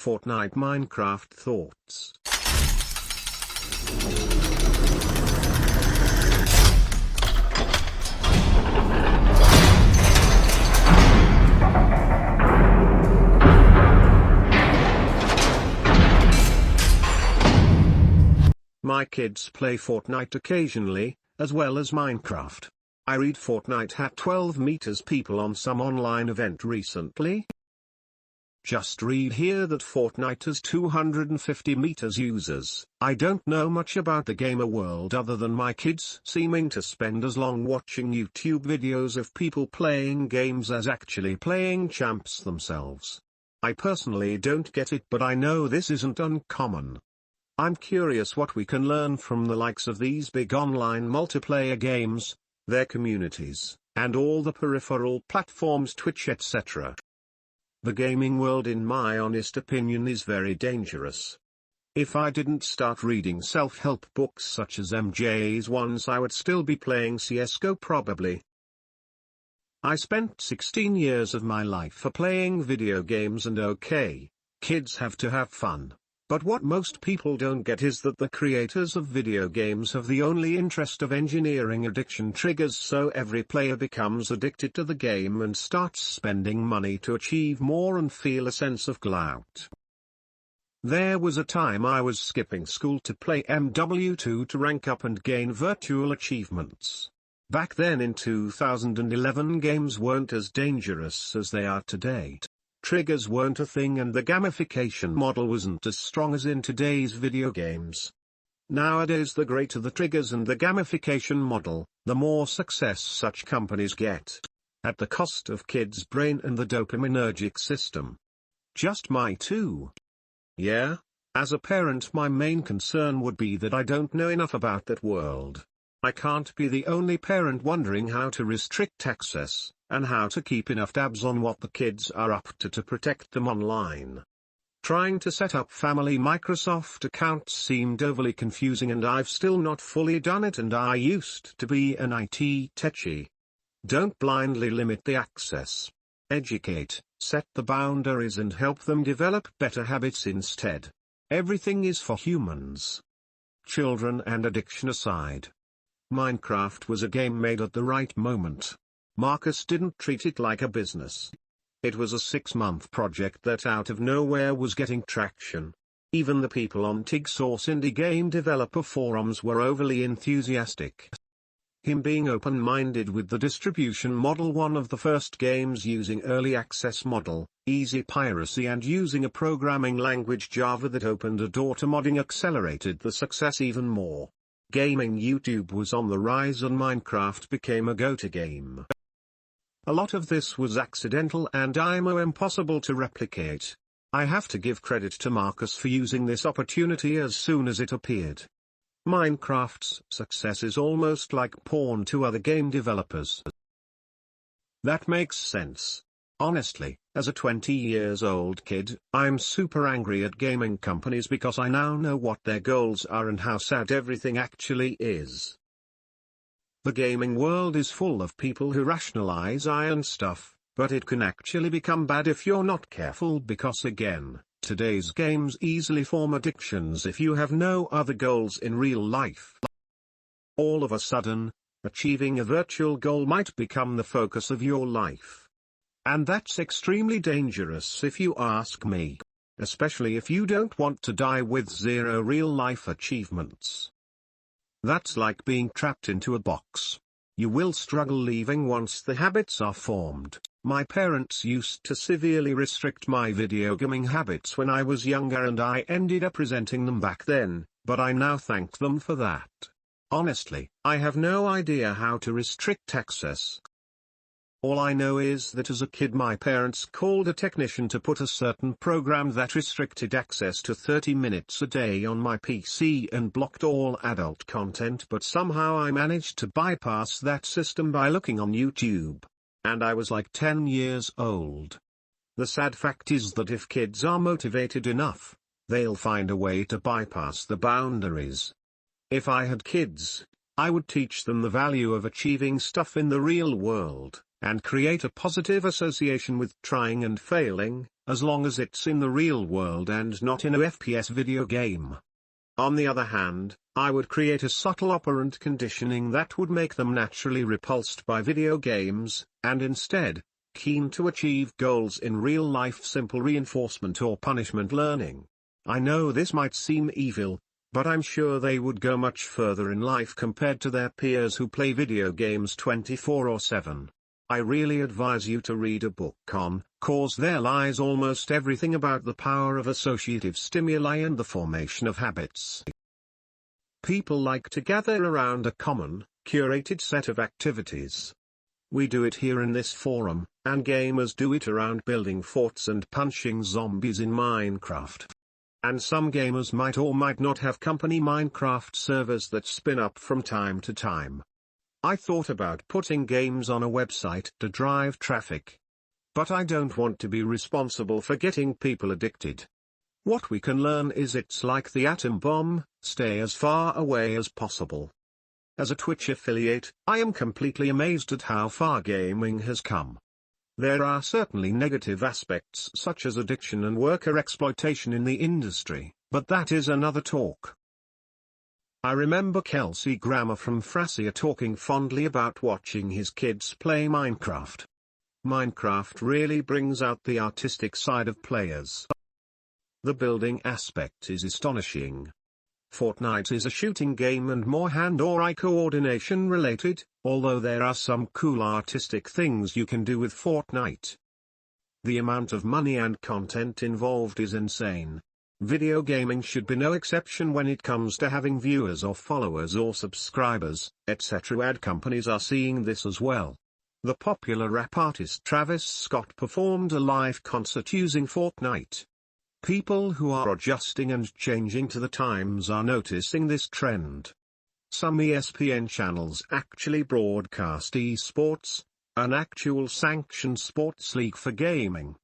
FortniteMinecraft Thoughts. My kids play Fortnite occasionally, as well as Minecraft. I read Fortnite had 12 meters people on some online event recently. Just read here that Fortnite has 250 meters users. I don't know much about the gamer world other than my kids seeming to spend as long watching YouTube videos of people playing games as actually playing champs themselves. I personally don't get it, but I know this isn't uncommon. I'm curious what we can learn from the likes of these big online multiplayer games, their communities, and all the peripheral platforms, Twitch, etc. The gaming world, in my honest opinion, is very dangerous. If I didn't start reading self-help books such as MJ's ones, I would still be playing CSGO probably. I spent 16 years of my life for playing video games, and okay, kids have to have fun. But what most people don't get is that the creators of video games have the only interest of engineering addiction triggers, so every player becomes addicted to the game and starts spending money to achieve more and feel a sense of clout. There was a time I was skipping school to play MW2 to rank up and gain virtual achievements. Back then in 2011, games weren't as dangerous as they are today. Triggers weren't a thing, and the gamification model wasn't as strong as in today's video games. Nowadays, the greater the triggers and the gamification model, the more success such companies get. At the cost of kids' brain and the dopaminergic system. Just my two. Yeah, as a parent, my main concern would be that I don't know enough about that world. I can't be the only parent wondering how to restrict access, and how to keep enough tabs on what the kids are up to protect them online. Trying to set up family Microsoft accounts seemed overly confusing, and I've still not fully done it, and I used to be an IT techie. Don't blindly limit the access. Educate, set the boundaries, and help them develop better habits instead. Everything is for humans. Children and addiction aside, Minecraft was a game made at the right moment. Marcus didn't treat it like a business. It was a 6-month project that out of nowhere was getting traction. Even the people on TigSource indie game developer forums were overly enthusiastic. Him being open-minded with the distribution model, one of the first games using early access model, easy piracy, and using a programming language Java that opened a door to modding accelerated the success even more. Gaming YouTube was on the rise and Minecraft became a go-to game. A lot of this was accidental and IMO impossible to replicate. I have to give credit to Marcus for using this opportunity as soon as it appeared. Minecraft's success is almost like porn to other game developers. That makes sense. Honestly, as a 20-years-old kid, I'm super angry at gaming companies because I now know what their goals are and how sad everything actually is. The gaming world is full of people who rationalize iron stuff, but it can actually become bad if you're not careful, because again, today's games easily form addictions if you have no other goals in real life. All of a sudden, achieving a virtual goal might become the focus of your life. And that's extremely dangerous if you ask me. Especially if you don't want to die with 0 real-life achievements. That's like being trapped into a box. You will struggle leaving once the habits are formed. My parents used to severely restrict my video gaming habits when I was younger, and I ended up resenting them back then, but I now thank them for that. Honestly, I have no idea how to restrict access. All I know is that as a kid my parents called a technician to put a certain program that restricted access to 30 minutes a day on my PC and blocked all adult content, but somehow I managed to bypass that system by looking on YouTube. And I was like 10 years old. The sad fact is that if kids are motivated enough, they'll find a way to bypass the boundaries. If I had kids, I would teach them the value of achieving stuff in the real world, and create a positive association with trying and failing, as long as it's in the real world and not in a FPS video game. On the other hand, I would create a subtle operant conditioning that would make them naturally repulsed by video games, and instead, keen to achieve goals in real life, simple reinforcement or punishment learning. I know this might seem evil, but I'm sure they would go much further in life compared to their peers who play video games 24/7. I really advise you to read a book on Cause. There lies almost everything about the power of associative stimuli and the formation of habits. People like to gather around a common, curated set of activities. We do it here in this forum, and gamers do it around building forts and punching zombies in Minecraft. And some gamers might or might not have company Minecraft servers that spin up from time to time. I thought about putting games on a website to drive traffic. But I don't want to be responsible for getting people addicted. What we can learn is it's like the atom bomb, stay as far away as possible. As a Twitch affiliate, I am completely amazed at how far gaming has come. There are certainly negative aspects such as addiction and worker exploitation in the industry, but that is another talk. I remember Kelsey Grammer from Frasia talking fondly about watching his kids play Minecraft. Minecraft really brings out the artistic side of players. The building aspect is astonishing. Fortnite is a shooting game and more hand or eye coordination related, although there are some cool artistic things you can do with Fortnite. The amount of money and content involved is insane. Video gaming should be no exception when it comes to having viewers or followers or subscribers, etc. Ad companies are seeing this as well. The popular rap artist Travis Scott performed a live concert using Fortnite. People who are adjusting and changing to the times are noticing this trend. Some ESPN channels actually broadcast esports, an actual sanctioned sports league for gaming.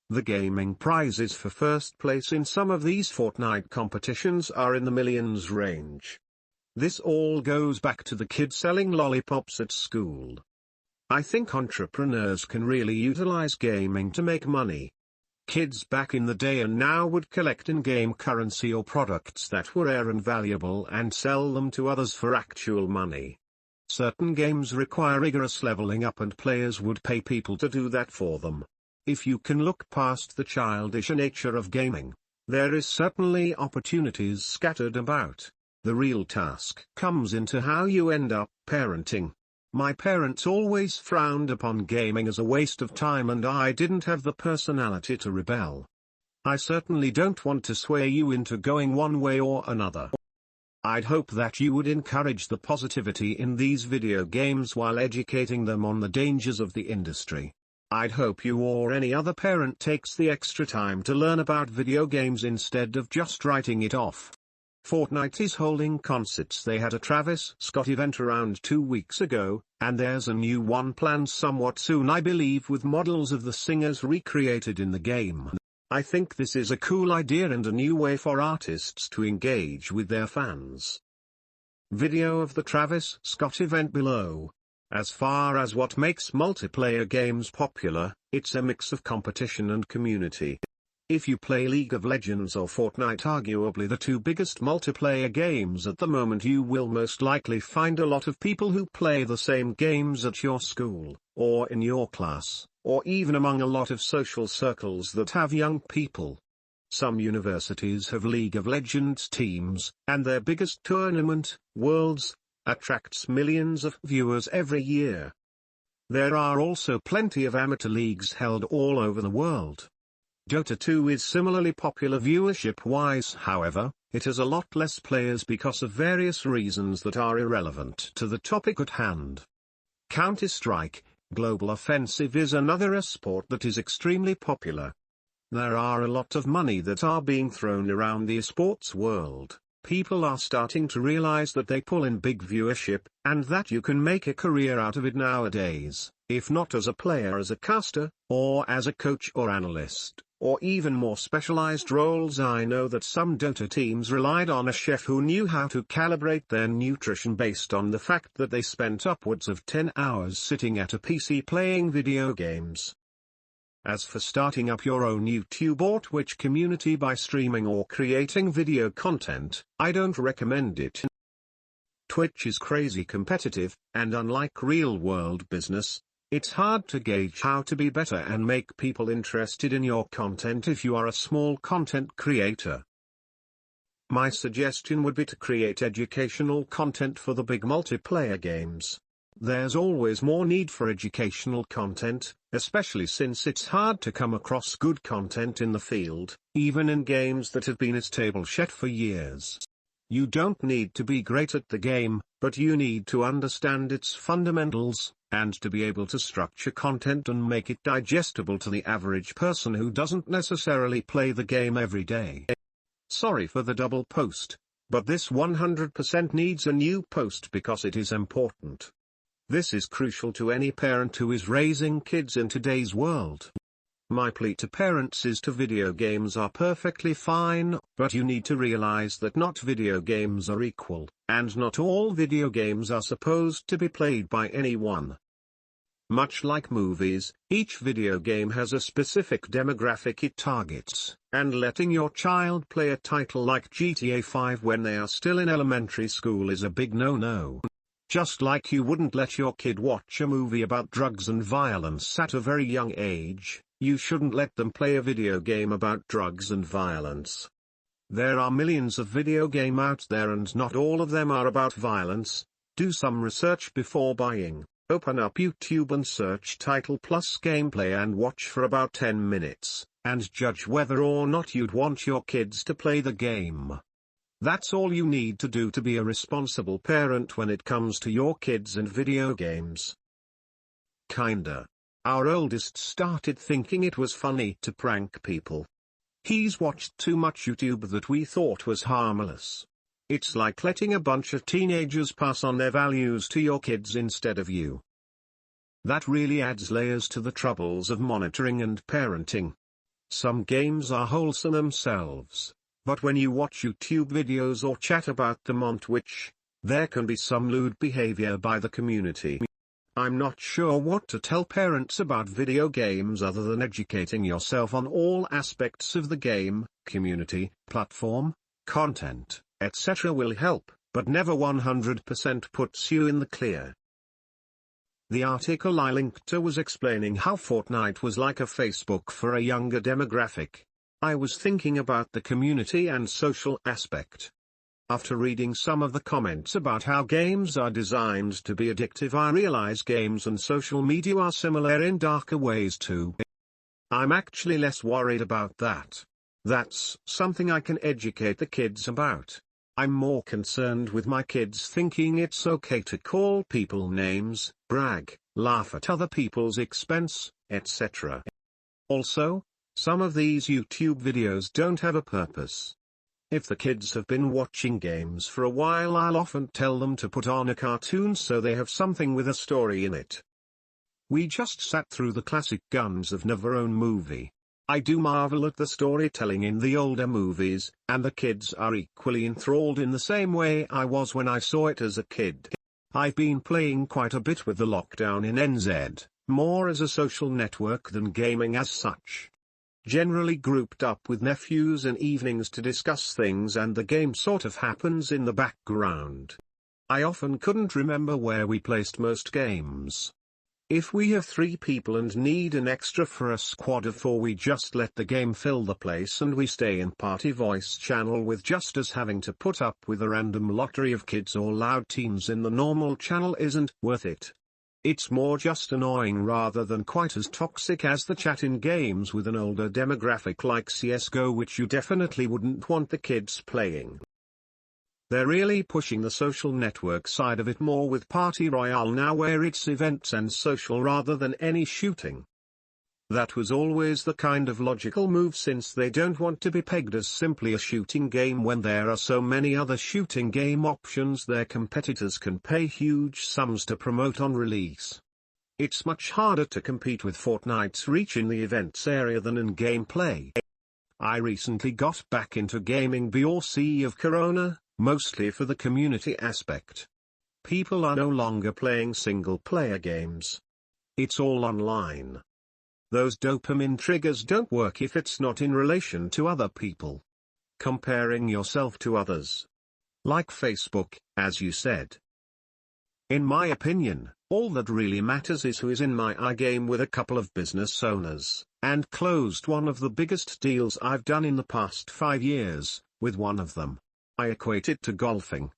The gaming prizes for first place in some of these Fortnite competitions are in the millions range. This all goes back to the kids selling lollipops at school. I think entrepreneurs can really utilize gaming to make money. Kids back in the day and now would collect in-game currency or products that were rare and valuable and sell them to others for actual money. Certain games require rigorous leveling up and players would pay people to do that for them. If you can look past the childish nature of gaming, there is certainly opportunities scattered about. The real task comes into how you end up parenting. My parents always frowned upon gaming as a waste of time and I didn't have the personality to rebel. I certainly don't want to sway you into going one way or another. I'd hope that you would encourage the positivity in these video games while educating them on the dangers of the industry. I'd hope you or any other parent takes the extra time to learn about video games instead of just writing it off. Fortnite is holding concerts. They had a Travis Scott event around 2 weeks ago, and there's a new one planned somewhat soon, I believe, with models of the singers recreated in the game. I think this is a cool idea and a new way for artists to engage with their fans. Video of the Travis Scott event below. As far as what makes multiplayer games popular, it's a mix of competition and community. If you play League of Legends or Fortnite, arguably the two biggest multiplayer games at the moment, you will most likely find a lot of people who play the same games at your school, or in your class, or even among a lot of social circles that have young people. Some universities have League of Legends teams, and their biggest tournament, Worlds, attracts millions of viewers every year. There are also plenty of amateur leagues held all over the world. Dota 2 is similarly popular viewership-wise, however, it has a lot less players because of various reasons that are irrelevant to the topic at hand. Counter-Strike, Global Offensive is another esport that is extremely popular. There are a lot of money that are being thrown around the esports world. People are starting to realize that they pull in big viewership, and that you can make a career out of it nowadays, if not as a player, as a caster, or as a coach or analyst, or even more specialized roles. I know that some Dota teams relied on a chef who knew how to calibrate their nutrition based on the fact that they spent upwards of 10 hours sitting at a PC playing video games. As for starting up your own YouTube or Twitch community by streaming or creating video content, I don't recommend it. Twitch is crazy competitive, and unlike real-world business, it's hard to gauge how to be better and make people interested in your content if you are a small content creator. My suggestion would be to create educational content for the big multiplayer games. There's always more need for educational content, especially since it's hard to come across good content in the field, even in games that have been established for years. You don't need to be great at the game, but you need to understand its fundamentals, and to be able to structure content and make it digestible to the average person who doesn't necessarily play the game every day. Sorry for the double post, but this 100% needs a new post because it is important. This is crucial to any parent who is raising kids in today's world. My plea to parents is to video games are perfectly fine, but you need to realize that not video games are equal, and not all video games are supposed to be played by anyone. Much like movies, each video game has a specific demographic it targets, and letting your child play a title like GTA 5 when they are still in elementary school is a big no-no. Just like you wouldn't let your kid watch a movie about drugs and violence at a very young age, you shouldn't let them play a video game about drugs and violence. There are millions of video games out there and not all of them are about violence. Do some research before buying. Open up YouTube and search title plus gameplay and watch for about 10 minutes, and judge whether or not you'd want your kids to play the game. That's all you need to do to be a responsible parent when it comes to your kids and video games. Kinda. Our oldest started thinking it was funny to prank people. He's watched too much YouTube that we thought was harmless. It's like letting a bunch of teenagers pass on their values to your kids instead of you. That really adds layers to the troubles of monitoring and parenting. Some games are wholesome themselves. But when you watch YouTube videos or chat about them on Twitch, there can be some lewd behavior by the community. I'm not sure what to tell parents about video games other than educating yourself on all aspects of the game, community, platform, content, etc. will help, but never 100% puts you in the clear. The article I linked to was explaining how Fortnite was like a Facebook for a younger demographic. I was thinking about the community and social aspect. After reading some of the comments about how games are designed to be addictive, I realize games and social media are similar in darker ways too. I'm actually less worried about that. That's something I can educate the kids about. I'm more concerned with my kids thinking it's okay to call people names, brag, laugh at other people's expense, etc. Also, some of these YouTube videos don't have a purpose. If the kids have been watching games for a while, I'll often tell them to put on a cartoon so they have something with a story in it. We just sat through the classic Guns of Navarone movie. I do marvel at the storytelling in the older movies, and the kids are equally enthralled in the same way I was when I saw it as a kid. I've been playing quite a bit with the lockdown in NZ, more as a social network than gaming as such. Generally grouped up with nephews in evenings to discuss things, and the game sort of happens in the background. I often couldn't remember where we placed most games. If we have 3 people and need an extra for a squad of 4, we just let the game fill the place and we stay in party voice channel with just us. Having to put up with a random lottery of kids or loud teens in the normal channel isn't worth it. It's more just annoying rather than quite as toxic as the chat in games with an older demographic like CSGO, which you definitely wouldn't want the kids playing. They're really pushing the social network side of it more with Party Royale now, where it's events and social rather than any shooting. That was always the kind of logical move, since they don't want to be pegged as simply a shooting game when there are so many other shooting game options their competitors can pay huge sums to promote on release. It's much harder to compete with Fortnite's reach in the events area than in gameplay. I recently got back into gaming because of Corona, mostly for the community aspect. People are no longer playing single-player games. It's all online. Those dopamine triggers don't work if it's not in relation to other people. Comparing yourself to others. Like Facebook, as you said. In my opinion, all that really matters is who is in my eye game with a couple of business owners, and closed one of the biggest deals I've done in the past 5 years, with one of them. I equate it to golfing.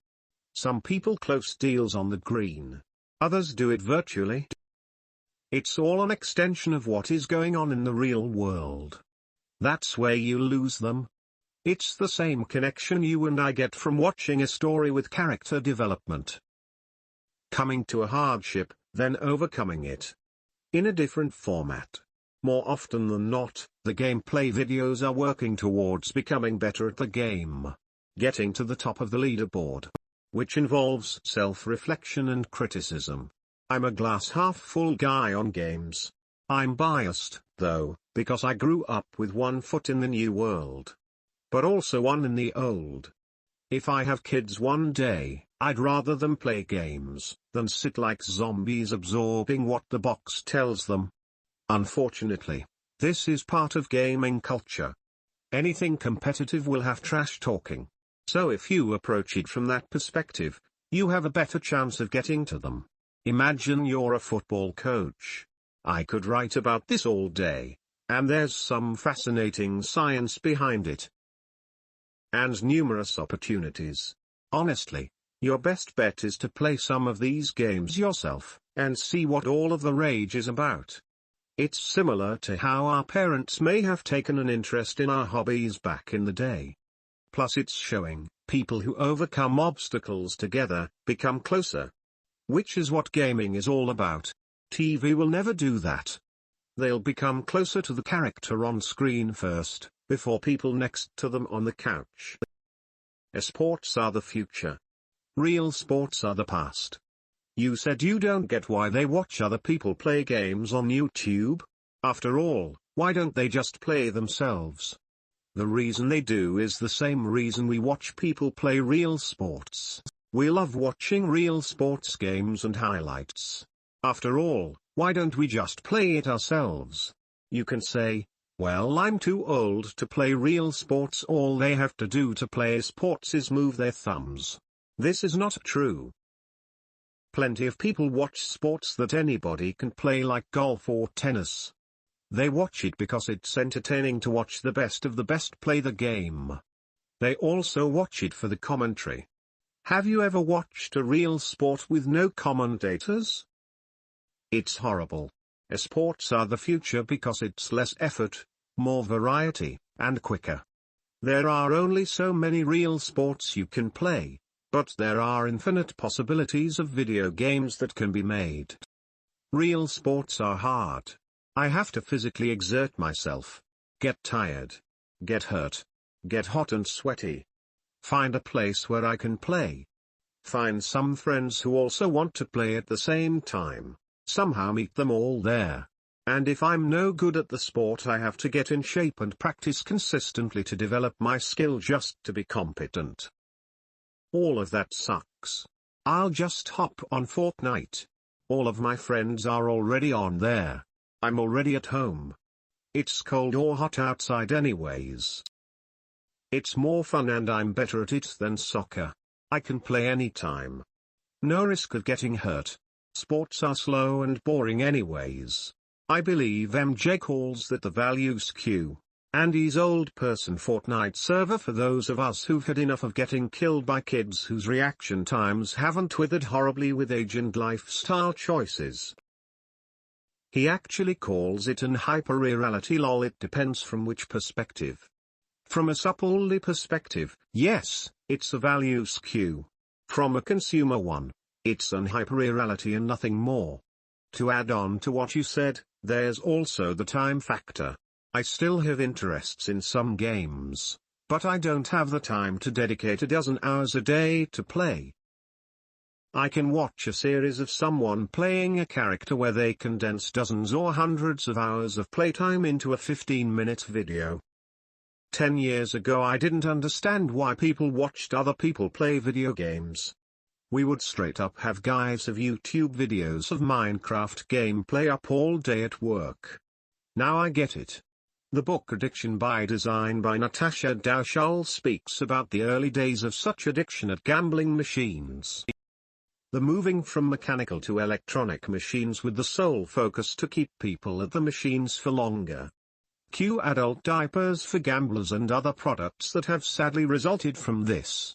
Some people close deals on the green. Others do it virtually. It's all an extension of what is going on in the real world. That's where you lose them. It's the same connection you and I get from watching a story with character development. Coming to a hardship, then overcoming it. In a different format. More often than not, the gameplay videos are working towards becoming better at the game. Getting to the top of the leaderboard. Which involves self-reflection and criticism. I'm a glass-half-full guy on games. I'm biased, though, because I grew up with one foot in the new world. But also one in the old. If I have kids one day, I'd rather them play games, than sit like zombies absorbing what the box tells them. Unfortunately, this is part of gaming culture. Anything competitive will have trash talking. So if you approach it from that perspective, you have a better chance of getting to them. Imagine you're a football coach. I could write about this all day, and there's some fascinating science behind it. And numerous opportunities. Honestly, your best bet is to play some of these games yourself, and see what all of the rage is about. It's similar to how our parents may have taken an interest in our hobbies back in the day. Plus it's showing, people who overcome obstacles together, become closer. Which is what gaming is all about. TV will never do that. They'll become closer to the character on screen first, before people next to them on the couch. Esports are the future. Real sports are the past. You said you don't get why they watch other people play games on YouTube? After all, why don't they just play themselves? The reason they do is the same reason we watch people play real sports. We love watching real sports games and highlights. After all, why don't we just play it ourselves? You can say, well, I'm too old to play real sports. All they have to do to play sports is move their thumbs. This is not true. Plenty of people watch sports that anybody can play, like golf or tennis. They watch it because it's entertaining to watch the best of the best play the game. They also watch it for the commentary. Have you ever watched a real sport with no commentators? It's horrible. Esports are the future because it's less effort, more variety, and quicker. There are only so many real sports you can play, but there are infinite possibilities of video games that can be made. Real sports are hard. I have to physically exert myself. Get tired. Get hurt. Get hot and sweaty. Find a place where I can play. Find some friends who also want to play at the same time. Somehow meet them all there. And if I'm no good at the sport, I have to get in shape and practice consistently to develop my skill just to be competent. All of that sucks. I'll just hop on Fortnite. All of my friends are already on there. I'm already at home. It's cold or hot outside anyways. It's more fun and I'm better at it than soccer. I can play anytime. No risk of getting hurt. Sports are slow and boring anyways. I believe MJ calls that the value skew. Andy's old person Fortnite server for those of us who've had enough of getting killed by kids whose reaction times haven't withered horribly with age and lifestyle choices. He actually calls it an hyper-reality. Lol, it depends from which perspective. From a supposedly perspective, yes, it's a value skew. From a consumer one, it's an hyper-reality and nothing more. To add on to what you said, there's also the time factor. I still have interests in some games, but I don't have the time to dedicate a dozen hours a day to play. I can watch a series of someone playing a character where they condense dozens or hundreds of hours of playtime into a 15-minute video. 10 years ago I didn't understand why people watched other people play video games. We would straight up have guys of YouTube videos of Minecraft gameplay up all day at work. Now I get it. The book Addiction by Design by Natasha Daushal speaks about the early days of such addiction at gambling machines. The moving from mechanical to electronic machines with the sole focus to keep people at the machines for longer. Cue adult diapers for gamblers and other products that have sadly resulted from this.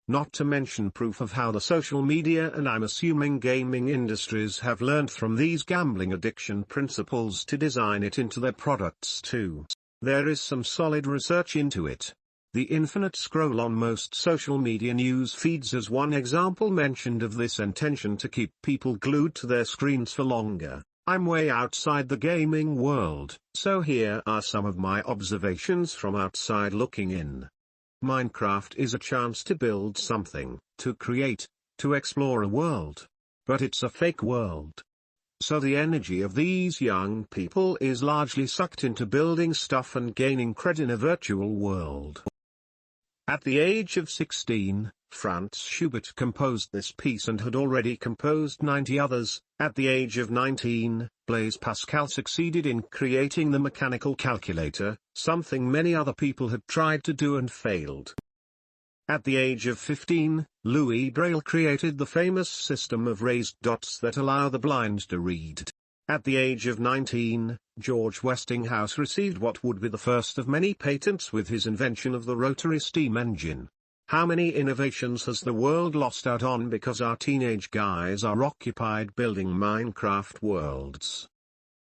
Not to mention proof of how the social media and I'm assuming gaming industries have learned from these gambling addiction principles to design it into their products too. There is some solid research into it. The infinite scroll on most social media news feeds is one example mentioned of this intention to keep people glued to their screens for longer. I'm way outside the gaming world, so here are some of my observations from outside looking in. Minecraft is a chance to build something, to create, to explore a world. But it's a fake world. So the energy of these young people is largely sucked into building stuff and gaining cred in a virtual world. At the age of 16, Franz Schubert composed this piece and had already composed 90 others. At the age of 19, Blaise Pascal succeeded in creating the mechanical calculator, something many other people had tried to do and failed. At the age of 15, Louis Braille created the famous system of raised dots that allow the blind to read. At the age of 19, George Westinghouse received what would be the first of many patents with his invention of the rotary steam engine. How many innovations has the world lost out on because our teenage guys are occupied building Minecraft worlds?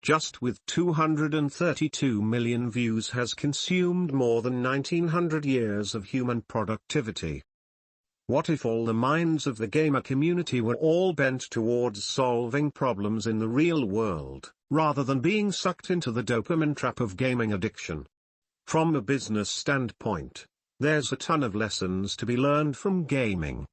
Just with 232 million views has consumed more than 1900 years of human productivity. What if all the minds of the gamer community were all bent towards solving problems in the real world, rather than being sucked into the dopamine trap of gaming addiction? From a business standpoint, there's a ton of lessons to be learned from gaming.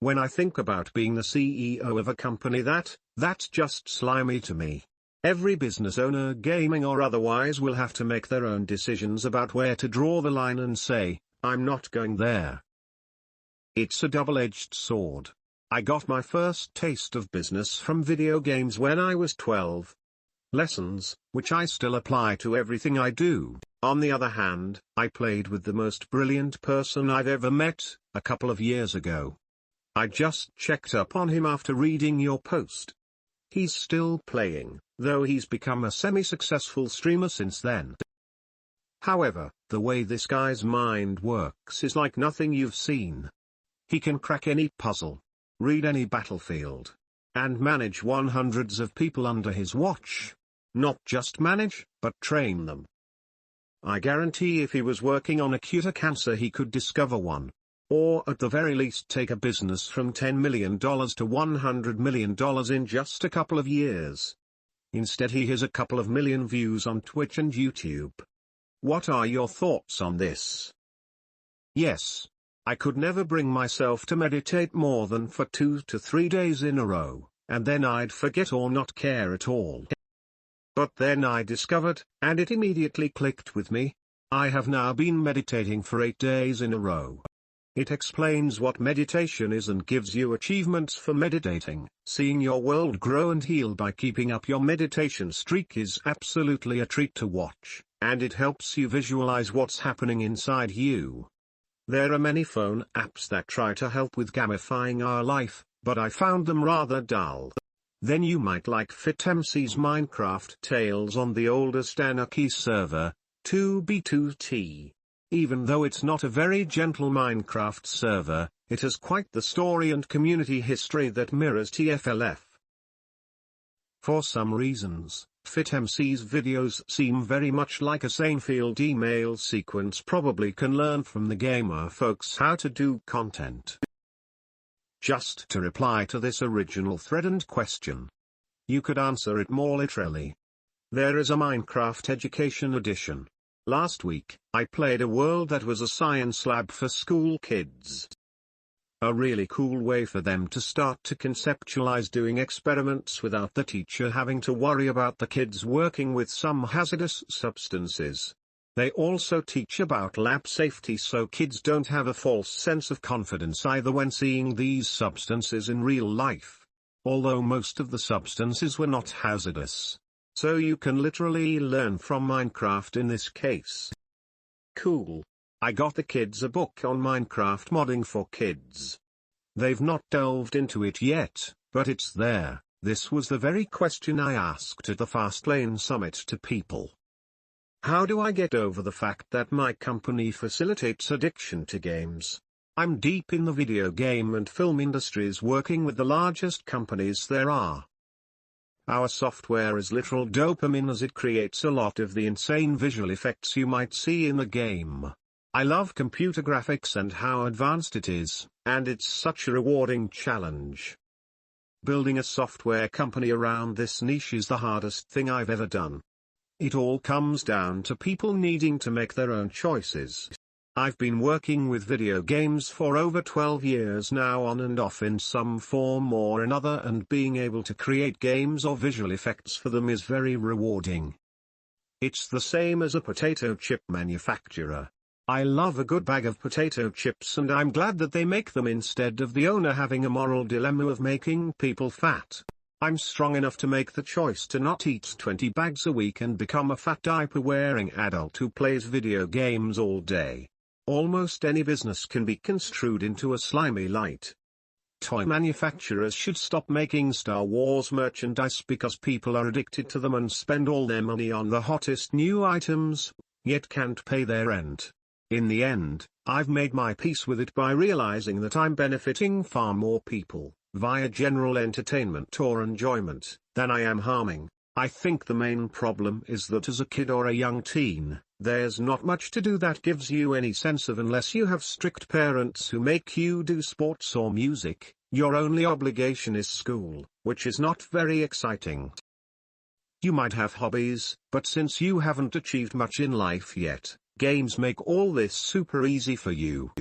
When I think about being the CEO of a company that's just slimy to me. Every business owner, gaming or otherwise, will have to make their own decisions about where to draw the line and say, I'm not going there. It's a double-edged sword. I got my first taste of business from video games when I was 12. Lessons, which I still apply to everything I do. On the other hand, I played with the most brilliant person I've ever met, a couple of years ago. I just checked up on him after reading your post. He's still playing, though he's become a semi-successful streamer since then. However, the way this guy's mind works is like nothing you've seen. He can crack any puzzle, read any battlefield, and manage hundreds of people under his watch. Not just manage, but train them. I guarantee if he was working on a cure to cancer he could discover one. Or at the very least take a business from $10 million to $100 million in just a couple of years. Instead he has a couple of million views on Twitch and YouTube. What are your thoughts on this? Yes. I could never bring myself to meditate more than for 2 to 3 days in a row, and then I'd forget or not care at all. But then I discovered, and it immediately clicked with me, I have now been meditating for 8 days in a row. It explains what meditation is and gives you achievements for meditating. Seeing your world grow and heal by keeping up your meditation streak is absolutely a treat to watch, and it helps you visualize what's happening inside you. There are many phone apps that try to help with gamifying our life, but I found them rather dull. Then you might like FitMC's Minecraft Tales on the oldest Anarchy server, 2B2T. Even though it's not a very gentle Minecraft server, it has quite the story and community history that mirrors TFLF. For some reasons, FitMC's videos seem very much like a Seinfeld email sequence. Probably can learn from the gamer folks how to do content. Just to reply to this original thread and question. You could answer it more literally. There is a Minecraft Education Edition. Last week, I played a world that was a science lab for school kids. A really cool way for them to start to conceptualize doing experiments without the teacher having to worry about the kids working with some hazardous substances. They also teach about lab safety so kids don't have a false sense of confidence either when seeing these substances in real life. Although most of the substances were not hazardous. So you can literally learn from Minecraft in this case. Cool. I got the kids a book on Minecraft modding for kids. They've not delved into it yet, but it's there. This was the very question I asked at the Fastlane Summit to people. How do I get over the fact that my company facilitates addiction to games? I'm deep in the video game and film industries, working with the largest companies there are. Our software is literal dopamine, as it creates a lot of the insane visual effects you might see in the game. I love computer graphics and how advanced it is, and it's such a rewarding challenge. Building a software company around this niche is the hardest thing I've ever done. It all comes down to people needing to make their own choices. I've been working with video games for over 12 years now, on and off in some form or another, and being able to create games or visual effects for them is very rewarding. It's the same as a potato chip manufacturer. I love a good bag of potato chips, and I'm glad that they make them instead of the owner having a moral dilemma of making people fat. I'm strong enough to make the choice to not eat 20 bags a week and become a fat diaper-wearing adult who plays video games all day. Almost any business can be construed into a slimy light. Toy manufacturers should stop making Star Wars merchandise because people are addicted to them and spend all their money on the hottest new items, yet can't pay their rent. In the end, I've made my peace with it by realizing that I'm benefiting far more people, via general entertainment or enjoyment, than I am harming. I think the main problem is that as a kid or a young teen, there's not much to do that gives you any sense of, unless you have strict parents who make you do sports or music. Your only obligation is school, which is not very exciting. You might have hobbies, but since you haven't achieved much in life yet, games make all this super easy for you.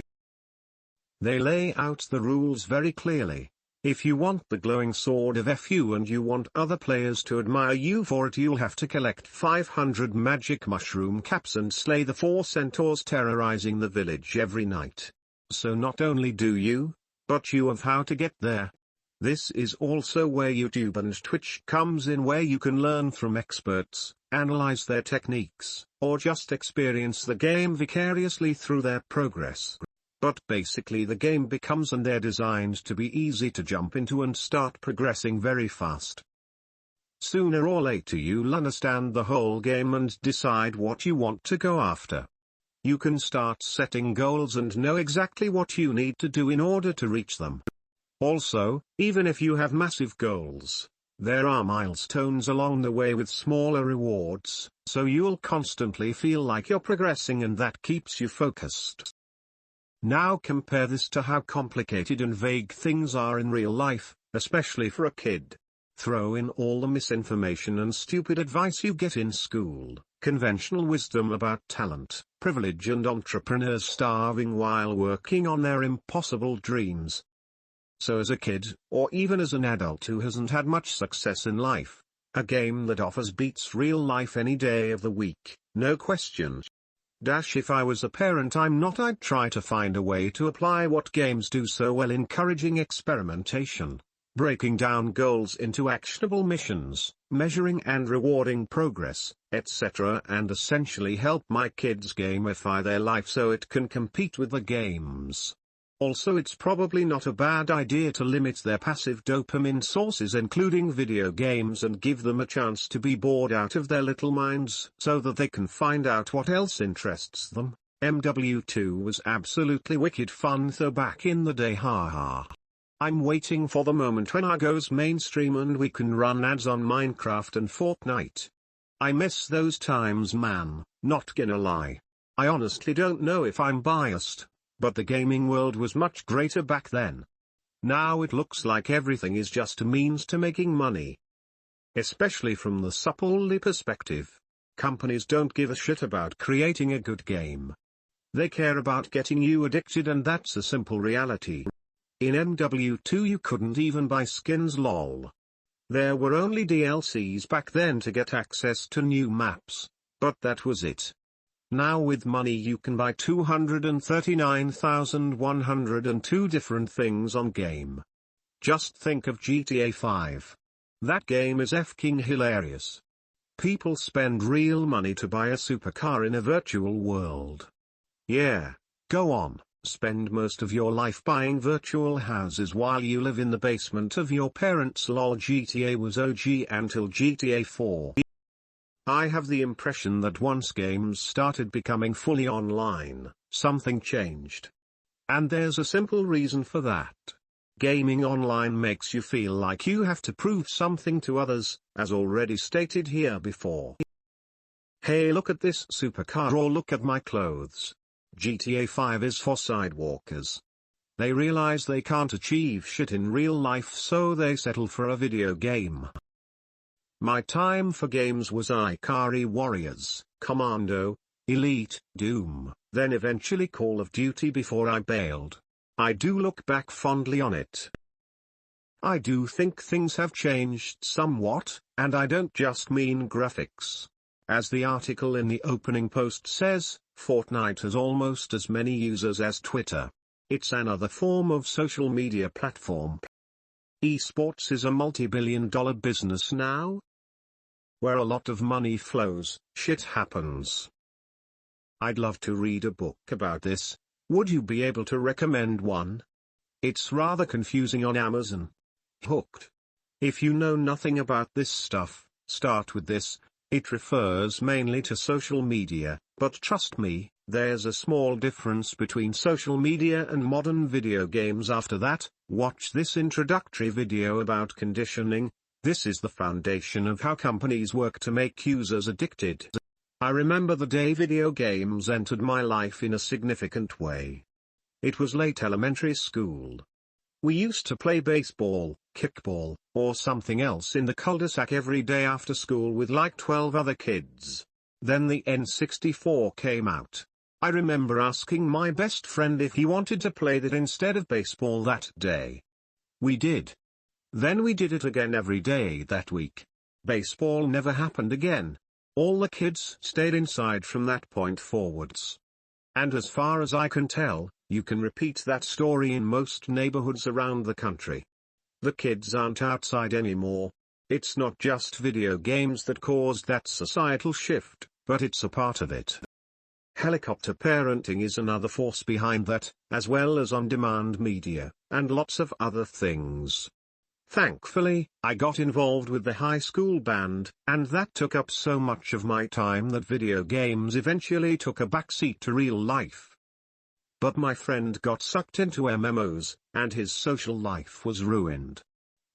They lay out the rules very clearly. If you want the glowing sword of FU and you want other players to admire you for it, you'll have to collect 500 magic mushroom caps and slay the 4 centaurs terrorizing the village every night. So not only do you, but you have how to get there. This is also where YouTube and Twitch comes in, where you can learn from experts, analyze their techniques, or just experience the game vicariously through their progress. But basically the game becomes, and they're designed to be easy to jump into and start progressing very fast. Sooner or later you'll understand the whole game and decide what you want to go after. You can start setting goals and know exactly what you need to do in order to reach them. Also, even if you have massive goals, there are milestones along the way with smaller rewards, so you'll constantly feel like you're progressing, and that keeps you focused. Now compare this to how complicated and vague things are in real life, especially for a kid. Throw in all the misinformation and stupid advice you get in school, conventional wisdom about talent, privilege, and entrepreneurs starving while working on their impossible dreams. So as a kid, or even as an adult who hasn't had much success in life, a game that offers beats real life any day of the week, no question. If I was a parent, I'd try to find a way to apply what games do so well, encouraging experimentation, breaking down goals into actionable missions, measuring and rewarding progress, etc., and essentially help my kids gamify their life so it can compete with the games. Also, it's probably not a bad idea to limit their passive dopamine sources, including video games, and give them a chance to be bored out of their little minds so that they can find out what else interests them. MW2 was absolutely wicked fun though back in the day, haha. I'm waiting for the moment when I goes mainstream and we can run ads on Minecraft and Fortnite. I miss those times, man, not gonna lie. I honestly don't know if I'm biased, but the gaming world was much greater back then. Now it looks like everything is just a means to making money. Especially from the supplely perspective. Companies don't give a shit about creating a good game. They care about getting you addicted, and that's a simple reality. In MW2 you couldn't even buy skins, lol. There were only DLCs back then to get access to new maps, but that was it. Now with money you can buy 239,102 different things on game. Just think of GTA 5. That game is f-king hilarious. People spend real money to buy a supercar in a virtual world. Yeah, go on, spend most of your life buying virtual houses while you live in the basement of your parents'. Lol. GTA was OG until GTA 4. I have the impression that once games started becoming fully online, something changed. And there's a simple reason for that. Gaming online makes you feel like you have to prove something to others, as already stated here before. Hey, look at this supercar, or look at my clothes. GTA 5 is for sidewalkers. They realize they can't achieve shit in real life, so they settle for a video game. My time for games was Ikari Warriors, Commando, Elite, Doom, then eventually Call of Duty before I bailed. I do look back fondly on it. I do think things have changed somewhat, and I don't just mean graphics. As the article in the opening post says, Fortnite has almost as many users as Twitter. It's another form of social media platform. Esports is a multi-billion-dollar business now. Where a lot of money flows, shit happens. I'd love to read a book about this. Would you be able to recommend one? It's rather confusing on Amazon. Hooked. If you know nothing about this stuff, start with this. It refers mainly to social media, but trust me, there's a small difference between social media and modern video games. After that, watch this introductory video about conditioning. This is the foundation of how companies work to make users addicted. I remember the day video games entered my life in a significant way. It was late elementary school. We used to play baseball, kickball, or something else in the cul-de-sac every day after school with like 12 other kids. Then the N64 came out. I remember asking my best friend if he wanted to play that instead of baseball that day. We did. Then we did it again every day that week. Baseball never happened again. All the kids stayed inside from that point forwards. And as far as I can tell, you can repeat that story in most neighborhoods around the country. The kids aren't outside anymore. It's not just video games that caused that societal shift, but it's a part of it. Helicopter parenting is another force behind that, as well as on-demand media, and lots of other things. Thankfully, I got involved with the high school band, and that took up so much of my time that video games eventually took a backseat to real life. But my friend got sucked into MMOs, and his social life was ruined.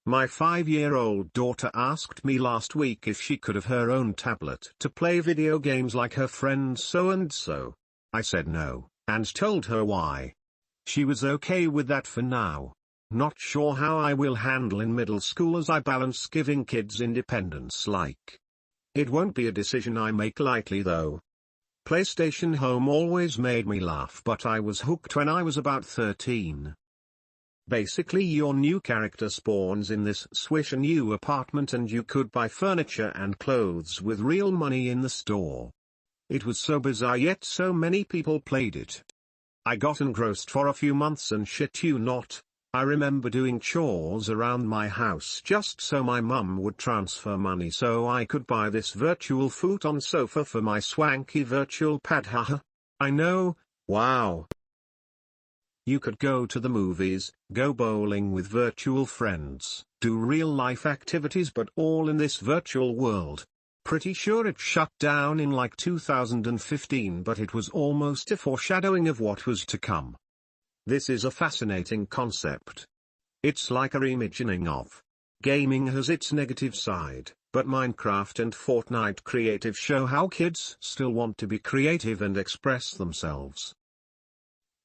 My 5-year-old daughter asked me last week if she could have her own tablet to play video games like her friend so-and-so. I said no, and told her why. She was okay with that for now. Not sure how I will handle in middle school as I balance giving kids independence like. It won't be a decision I make lightly though. PlayStation Home always made me laugh, but I was hooked when I was about 13. Basically your new character spawns in this swish a new apartment and you could buy furniture and clothes with real money in the store. It was so bizarre yet so many people played it. I got engrossed for a few months and shit you not. I remember doing chores around my house just so my mum would transfer money so I could buy this virtual futon sofa for my swanky virtual pad. Haha. I know, wow. You could go to the movies, go bowling with virtual friends, do real-life activities, but all in this virtual world. Pretty sure it shut down in like 2015, but it was almost a foreshadowing of what was to come. This is a fascinating concept. It's like a reimagining of. Gaming has its negative side, but Minecraft and Fortnite creative show how kids still want to be creative and express themselves.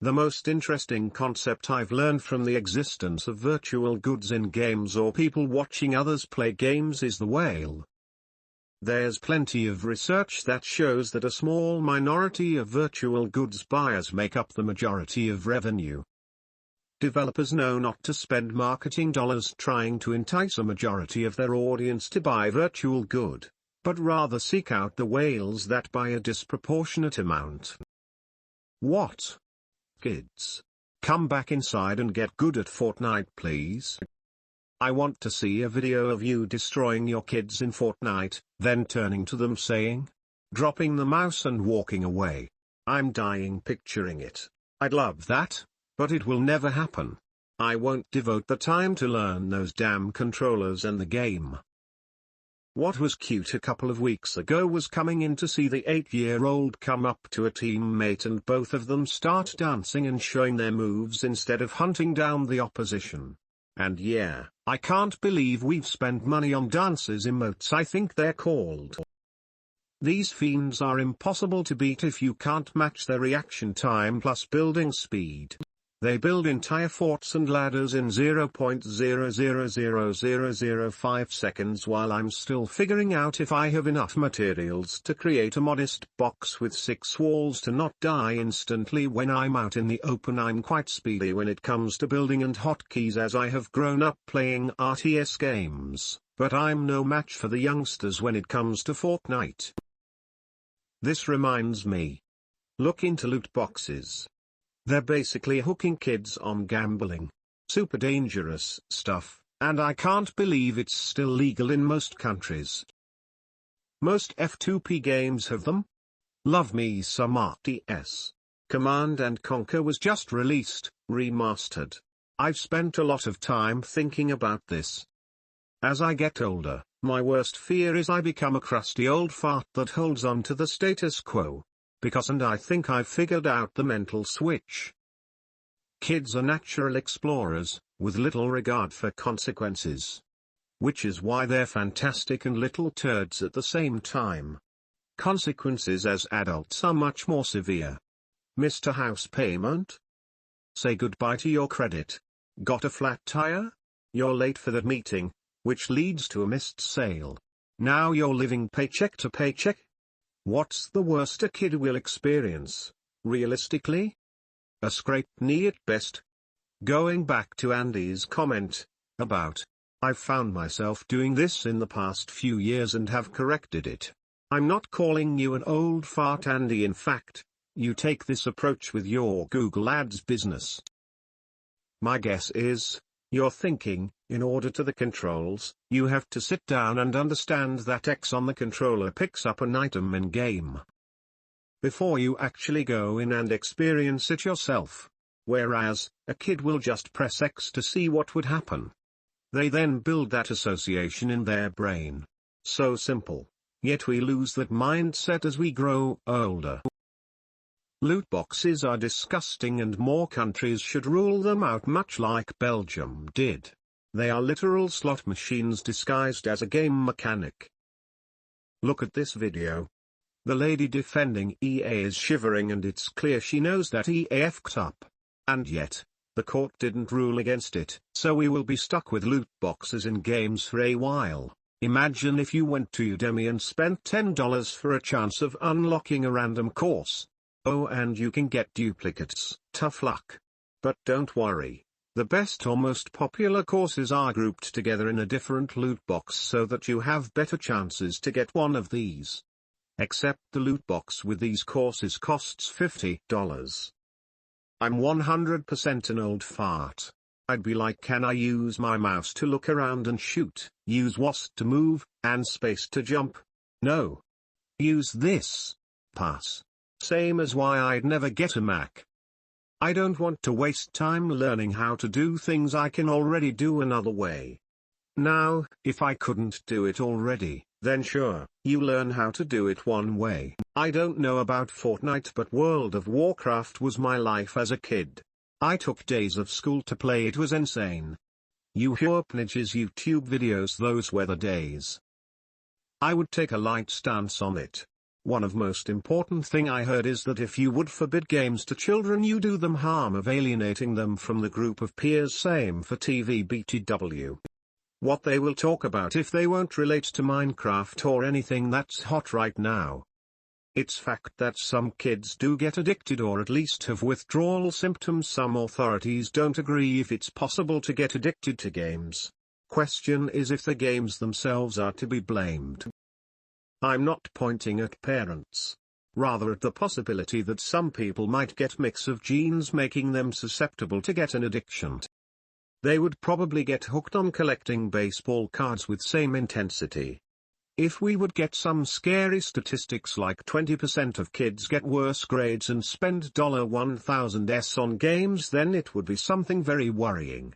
The most interesting concept I've learned from the existence of virtual goods in games or people watching others play games is the whale. There's plenty of research that shows that a small minority of virtual goods buyers make up the majority of revenue. Developers know not to spend marketing dollars trying to entice a majority of their audience to buy virtual good, but rather seek out the whales that buy a disproportionate amount. What? Kids, come back inside and get good at Fortnite please. I want to see a video of you destroying your kids in Fortnite, then turning to them saying, dropping the mouse and walking away. I'm dying picturing it. I'd love that, but it will never happen. I won't devote the time to learn those damn controllers and the game. What was cute a couple of weeks ago was coming in to see the 8-year-old come up to a teammate and both of them start dancing and showing their moves instead of hunting down the opposition. And yeah, I can't believe we've spent money on dances emotes, I think they're called. These fiends are impossible to beat if you can't match their reaction time plus building speed. They build entire forts and ladders in 0.000005 seconds while I'm still figuring out if I have enough materials to create a modest box with 6 walls to not die instantly when I'm out in the open. I'm quite speedy when it comes to building and hotkeys as I have grown up playing RTS games, but I'm no match for the youngsters when it comes to Fortnite. This reminds me. Look into loot boxes. They're basically hooking kids on gambling. Super dangerous stuff, and I can't believe it's still legal in most countries. Most F2P games have them. Love me some RTS. Command & Conquer was just released, remastered. I've spent a lot of time thinking about this. As I get older, my worst fear is I become a crusty old fart that holds on to the status quo. And I think I've figured out the mental switch. Kids are natural explorers, with little regard for consequences. Which is why they're fantastic and little turds at the same time. Consequences as adults are much more severe. Missed a house payment? Say goodbye to your credit. Got a flat tire? You're late for that meeting, which leads to a missed sale. Now you're living paycheck to paycheck? What's the worst a kid will experience, realistically? A scraped knee at best. Going back to Andy's comment, about, I've found myself doing this in the past few years and have corrected it. I'm not calling you an old fart, Andy. In fact, you take this approach with your Google Ads business. My guess is, you're thinking, in order to the controls, you have to sit down and understand that X on the controller picks up an item in game. Before you actually go in and experience it yourself. Whereas, a kid will just press X to see what would happen. They then build that association in their brain. So simple. Yet we lose that mindset as we grow older. Loot boxes are disgusting and more countries should rule them out, much like Belgium did. They are literal slot machines disguised as a game mechanic. Look at this video. The lady defending EA is shivering and it's clear she knows that EA f'd up. And yet, the court didn't rule against it, so we will be stuck with loot boxes in games for a while. Imagine if you went to Udemy and spent $10 for a chance of unlocking a random course. Oh, and you can get duplicates. Tough luck. But don't worry. The best or most popular courses are grouped together in a different loot box so that you have better chances to get one of these. Except the loot box with these courses costs $50. I'm 100% an old fart. I'd be like, can I use my mouse to look around and shoot, use WASD to move, and space to jump? No. Use this. Pass. Same as why I'd never get a Mac. I don't want to waste time learning how to do things I can already do another way. Now, if I couldn't do it already, then sure, you learn how to do it one way. I don't know about Fortnite, but World of Warcraft was my life as a kid. I took days of school to play. It was insane. You Hurpnage's YouTube videos, those were the days. I would take a light stance on it. One of most important thing I heard is that if you would forbid games to children, you do them harm of alienating them from the group of peers. Same for TV BTW. What they will talk about if they won't relate to Minecraft or anything that's hot right now. It's fact that some kids do get addicted or at least have withdrawal symptoms. Some authorities don't agree if it's possible to get addicted to games. Question is if the games themselves are to be blamed. I'm not pointing at parents. Rather at the possibility that some people might get mix of genes making them susceptible to get an addiction. They would probably get hooked on collecting baseball cards with same intensity. If we would get some scary statistics like 20% of kids get worse grades and spend $1,000 on games, then it would be something very worrying.